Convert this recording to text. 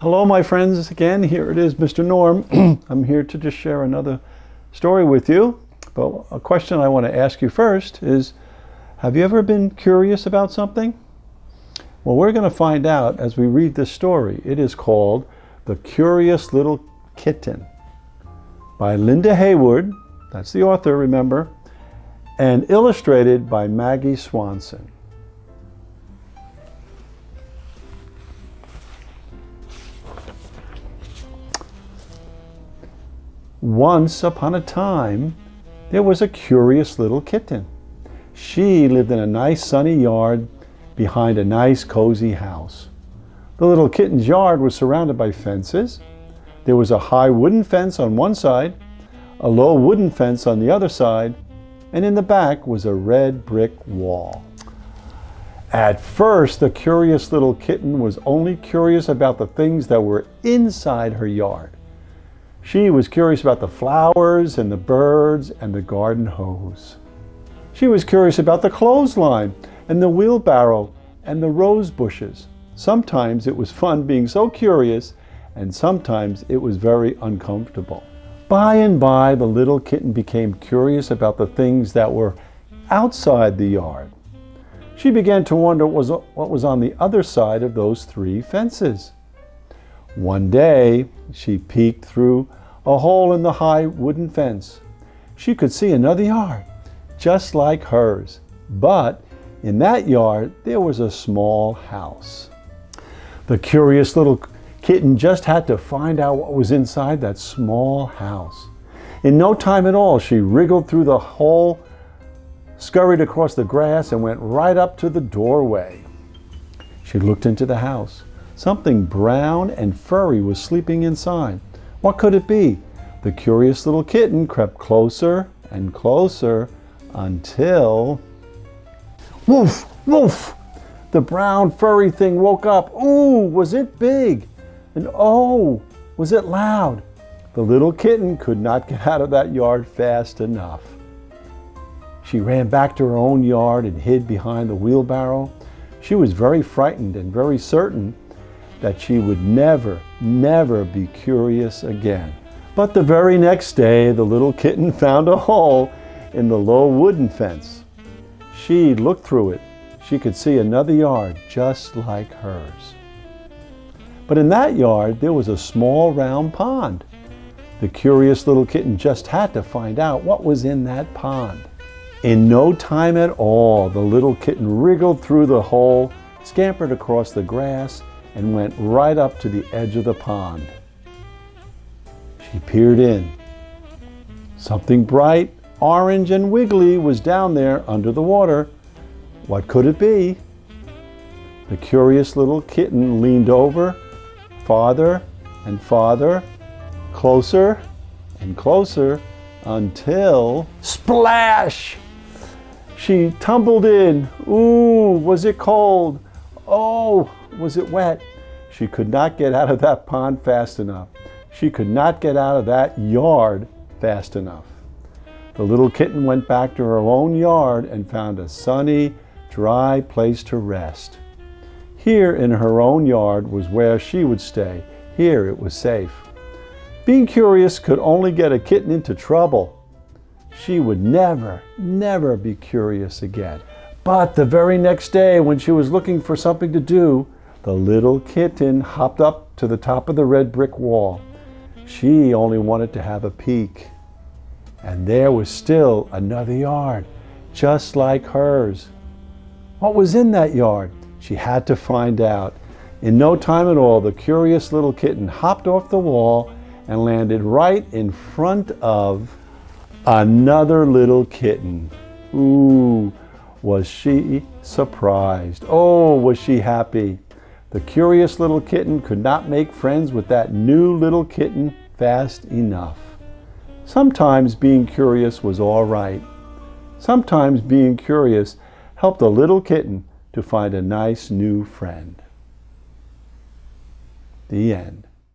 Hello, my friends. Again, here it is, Mr. Norm. I'm here to just share another story with you. But a question I want to ask you first is, have you ever been curious about something? Well, we're going to find out as we read this story. It is called The Curious Little Kitten by Linda Haywood. That's the author, remember. And illustrated by Maggie Swanson. Once upon a time, there was a curious little kitten. She lived in a nice sunny yard behind a nice cozy house. The little kitten's yard was surrounded by fences. There was a high wooden fence on one side, a low wooden fence on the other side, and in the back was a red brick wall. At first, the curious little kitten was only curious about the things that were inside her yard. She was curious about the flowers and the birds and the garden hose. She was curious about the clothesline and the wheelbarrow and the rose bushes. Sometimes it was fun being so curious, and sometimes it was very uncomfortable. By and by, the little kitten became curious about the things that were outside the yard. She began to wonder what was on the other side of those three fences. One day, she peeked through a hole in the high wooden fence. She could see another yard, just like hers. But in that yard, there was a small house. The curious little kitten just had to find out what was inside that small house. In no time at all, she wriggled through the hole, scurried across the grass, and went right up to the doorway. She looked into the house. Something brown and furry was sleeping inside. What could it be? The curious little kitten crept closer and closer until... Woof! Woof! The brown furry thing woke up. Ooh, was it big? And oh, was it loud? The little kitten could not get out of that yard fast enough. She ran back to her own yard and hid behind the wheelbarrow. She was very frightened and very certain that she would never, never be curious again. But the very next day, the little kitten found a hole in the low wooden fence. She looked through it. She could see another yard just like hers. But in that yard, there was a small round pond. The curious little kitten just had to find out what was in that pond. In no time at all, the little kitten wriggled through the hole, scampered across the grass, and went right up to the edge of the pond. She peered in. Something bright, orange, and wiggly was down there under the water. What could it be? The curious little kitten leaned over, farther and farther, closer and closer, until... Splash! She tumbled in. Ooh, was it cold? Oh, was it wet? She could not get out of that pond fast enough. She could not get out of that yard fast enough. The little kitten went back to her own yard and found a sunny, dry place to rest. Here in her own yard was where she would stay. Here it was safe. Being curious could only get a kitten into trouble. She would never, never be curious again. But the very next day, when she was looking for something to do, the little kitten hopped up to the top of the red brick wall. She only wanted to have a peek. And there was still another yard, just like hers. What was in that yard? She had to find out. In no time at all, the curious little kitten hopped off the wall and landed right in front of another little kitten. Ooh, was she surprised? Oh, was she happy? The curious little kitten could not make friends with that new little kitten fast enough. Sometimes being curious was all right. Sometimes being curious helped a little kitten to find a nice new friend. The end.